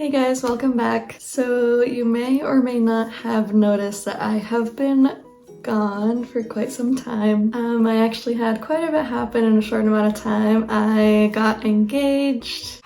Hey guys, welcome back. So you may or may not have noticed that I have been gone for quite some time. I actually had quite a bit happen in a short amount of time. I got engaged.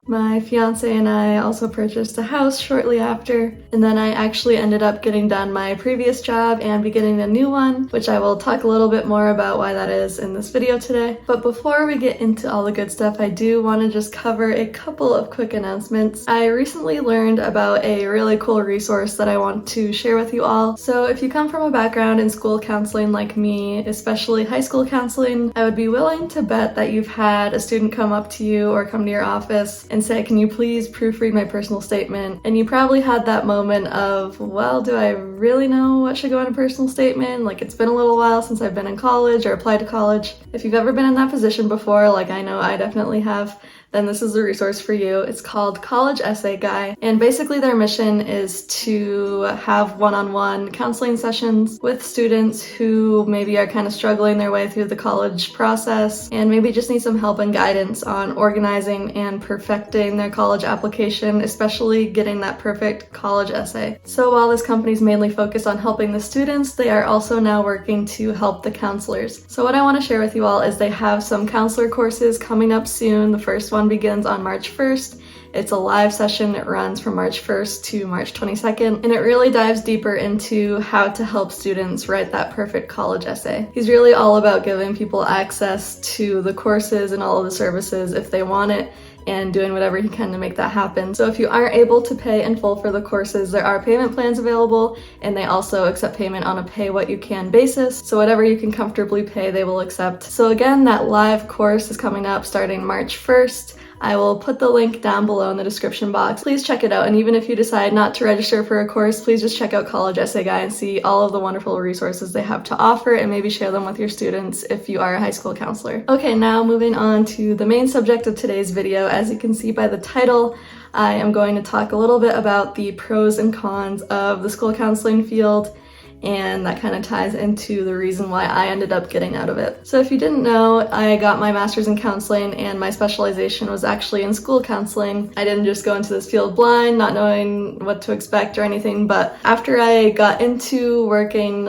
My fiance and I also purchased a house shortly after, and then I actually ended up getting done my previous job and beginning a new one, which I will talk a little bit more about why that is in this video today. But before we get into all the good stuff, I do want to just cover a couple of quick announcements. I recently learned about a really cool resource that I want to share with you all. So if you come from a background in school counseling like me, especially high school counseling, I would be willing to bet that you've had a student come up to you or come to your office and say, "Can you please proofread my personal statement?" And you probably had that moment of, well, do I really know what should go in a personal statement? Like, it's been a little while since I've been in college or applied to college. If you've ever been in that position before, like I know I definitely have, then this is a resource for you. It's called College Essay Guy, and basically their mission is to have one-on-one counseling sessions with students who maybe are kind of struggling their way through the college process and maybe just need some help and guidance on organizing and perfecting their college application, especially getting that perfect college essay. So while this company is mainly focused on helping the students, they are also now working to help the counselors. So what I want to share with you all is they have some counselor courses coming up soon. The first one begins on March 1st. It's a live session. It runs from March 1st to March 22nd, and it really dives deeper into how to help students write that perfect college essay. He's really all about giving people access to the courses and all of the services if they want it, and doing whatever he can to make that happen. So if you aren't able to pay in full for the courses, there are payment plans available, and they also accept payment on a pay what you can basis. So whatever you can comfortably pay, they will accept. So again, that live course is coming up starting March 1st. I will put the link down below in the description box. Please check it out, and even if you decide not to register for a course, please just check out College Essay Guy and see all of the wonderful resources they have to offer, and maybe share them with your students if you are a high school counselor. Okay, now moving on to the main subject of today's video. As you can see by the title, I am going to talk a little bit about the pros and cons of the school counseling field, and that kind of ties into the reason why I ended up getting out of it. So if you didn't know, I got my master's in counseling, and my specialization was actually in school counseling. I didn't just go into this field blind, not knowing what to expect or anything, but after I got into working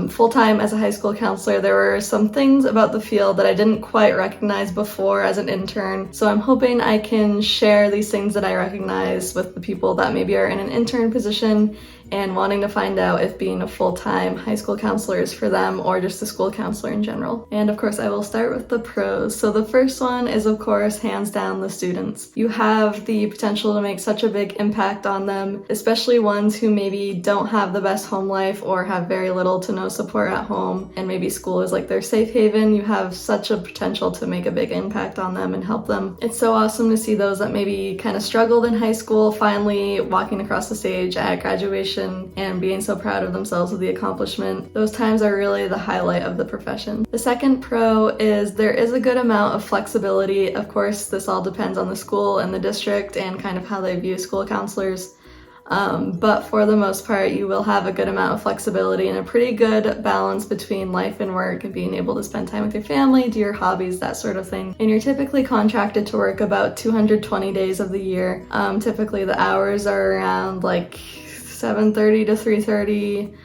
full-time as a high school counselor, there were some things about the field that I didn't quite recognize before as an intern. So I'm hoping I can share these things that I recognize with the people that maybe are in an intern position and wanting to find out if being a full-time high school counselor is for them or just a school counselor in general. And of course, I will start with the pros. So the first one is, of course, hands down, the students. You have the potential to make such a big impact on them, especially ones who maybe don't have the best home life or have very little to no support at home, and maybe school is like their safe haven. You have such a potential to make a big impact on them and help them. It's so awesome to see those that maybe kind of struggled in high school finally walking across the stage at graduation and being so proud of themselves with the accomplishment. Those times are really the highlight of the profession. The second pro is there is a good amount of flexibility. Of course, this all depends on the school and the district and kind of how they view school counselors. But for the most part, you will have a good amount of flexibility and a pretty good balance between life and work and being able to spend time with your family, do your hobbies, that sort of thing. And you're typically contracted to work about 220 days of the year. Typically the hours are around like 7:30 to 3:30,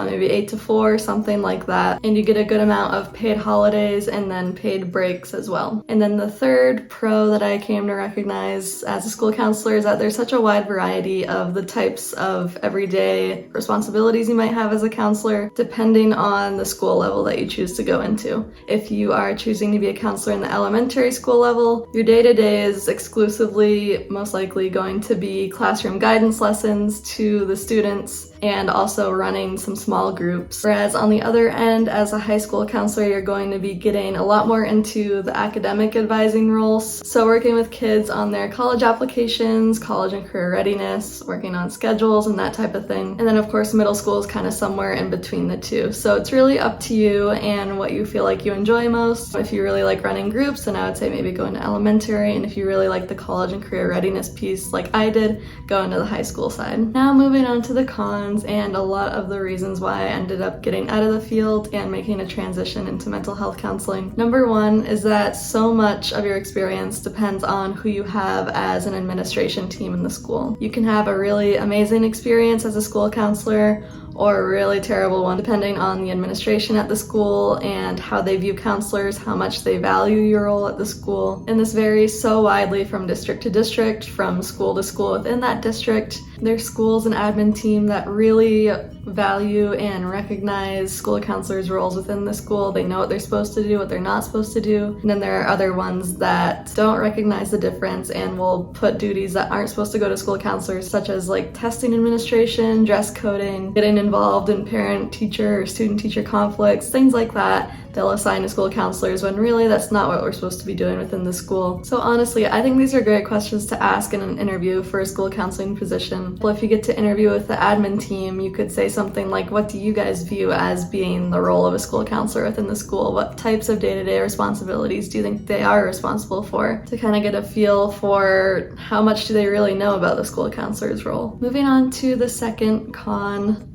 maybe 8 to 4, something like that. And you get a good amount of paid holidays and then paid breaks as well. And then the third pro that I came to recognize as a school counselor is that there's such a wide variety of the types of everyday responsibilities you might have as a counselor, depending on the school level that you choose to go into. If you are choosing to be a counselor in the elementary school level, your day-to-day is exclusively, most likely, going to be classroom guidance lessons to the students and also running some small groups. Whereas on the other end, as a high school counselor, you're going to be getting a lot more into the academic advising roles. So working with kids on their college applications, college and career readiness, working on schedules and that type of thing. And then of course, middle school is kind of somewhere in between the two. So it's really up to you and what you feel like you enjoy most. If you really like running groups, then I would say maybe go into elementary. And if you really like the college and career readiness piece like I did, go into the high school side. Now moving on to the cons. ones and a lot of the reasons why I ended up getting out of the field and making a transition into mental health counseling. Number one is that so much of your experience depends on who you have as an administration team in the school. You can have a really amazing experience as a school counselor or a really terrible one, depending on the administration at the school and how they view counselors, how much they value your role at the school. And this varies so widely from district to district, from school to school within that district. There's schools and admin team that really value and recognize school counselors' roles within the school. They know what they're supposed to do, what they're not supposed to do. And then there are other ones that don't recognize the difference and will put duties that aren't supposed to go to school counselors, such as like testing administration, dress coding, getting involved in parent-teacher or student-teacher conflicts, things like that. They'll assign to school counselors when really that's not what we're supposed to be doing within the school. So honestly, I think these are great questions to ask in an interview for a school counseling position. Well, if you get to interview with the admin team, you could say something like, what do you guys view as being the role of a school counselor within the school? What types of day-to-day responsibilities do you think they are responsible for? To kind of get a feel for how much do they really know about the school counselor's role. Moving on to the second con.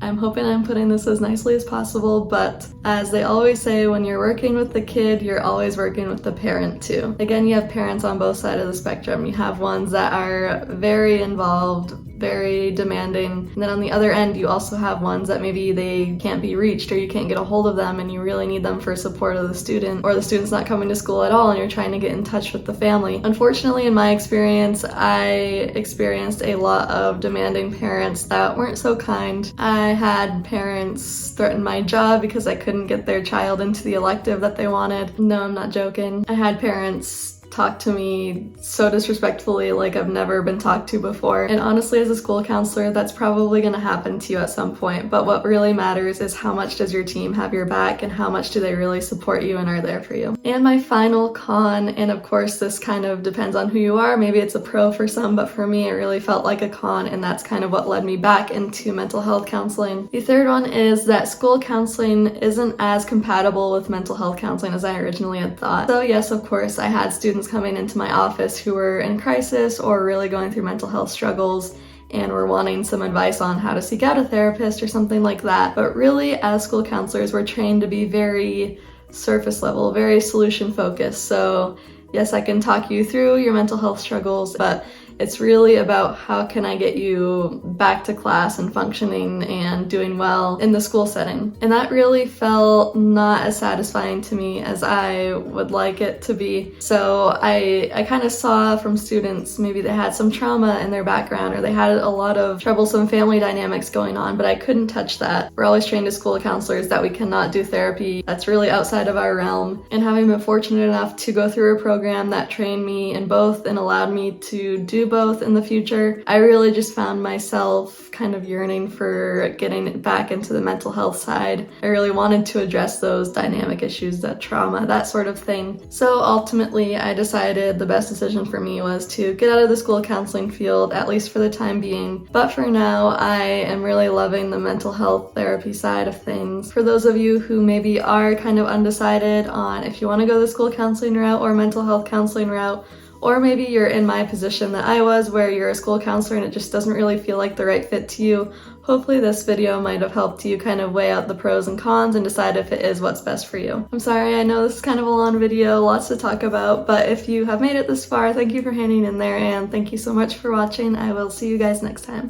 I'm hoping I'm putting this as nicely as possible, but as they always say, when you're working with the kid, you're always working with the parent too. Again, you have parents on both sides of the spectrum. You have ones that are very involved, very demanding, and then on the other end you also have ones that maybe they can't be reached or you can't get a hold of them and you really need them for support of the student, or the student's not coming to school at all and you're trying to get in touch with the family. Unfortunately, in my experience, I experienced a lot of demanding parents that weren't so kind. I had parents threaten my job because I couldn't get their child into the elective that they wanted. No, I'm not joking. I had parents talk to me so disrespectfully like I've never been talked to before. And honestly, as a school counselor, that's probably gonna happen to you at some point. But what really matters is how much does your team have your back and how much do they really support you and are there for you. And my final con, and of course this kind of depends on who you are, maybe it's a pro for some, but for me it really felt like a con, and that's kind of what led me back into mental health counseling. The third one is that school counseling isn't as compatible with mental health counseling as I originally had thought. So yes, of course, I had students coming into my office who were in crisis or really going through mental health struggles and were wanting some advice on how to seek out a therapist or something like that. But really, as school counselors, we're trained to be very surface level, very solution focused. So yes, I can talk you through your mental health struggles, but it's really about how can I get you back to class and functioning and doing well in the school setting. And that really felt not as satisfying to me as I would like it to be. So I kind of saw from students, maybe they had some trauma in their background or they had a lot of troublesome family dynamics going on, but I couldn't touch that. We're always trained as school counselors that we cannot do therapy. That's really outside of our realm. And having been fortunate enough to go through a program that trained me in both and allowed me to do both in the future, I really just found myself kind of yearning for getting back into the mental health side. I really wanted to address those dynamic issues, that trauma, that sort of thing. So ultimately, I decided the best decision for me was to get out of the school counseling field, at least for the time being. But for now, I am really loving the mental health therapy side of things. For those of you who maybe are kind of undecided on if you want to go the school counseling route or mental health counseling route, or maybe you're in my position that I was, where you're a school counselor and it just doesn't really feel like the right fit to you, hopefully this video might have helped you kind of weigh out the pros and cons and decide if it is what's best for you. I'm sorry, I know this is kind of a long video, lots to talk about, but if you have made it this far, thank you for hanging in there and thank you so much for watching. I will see you guys next time.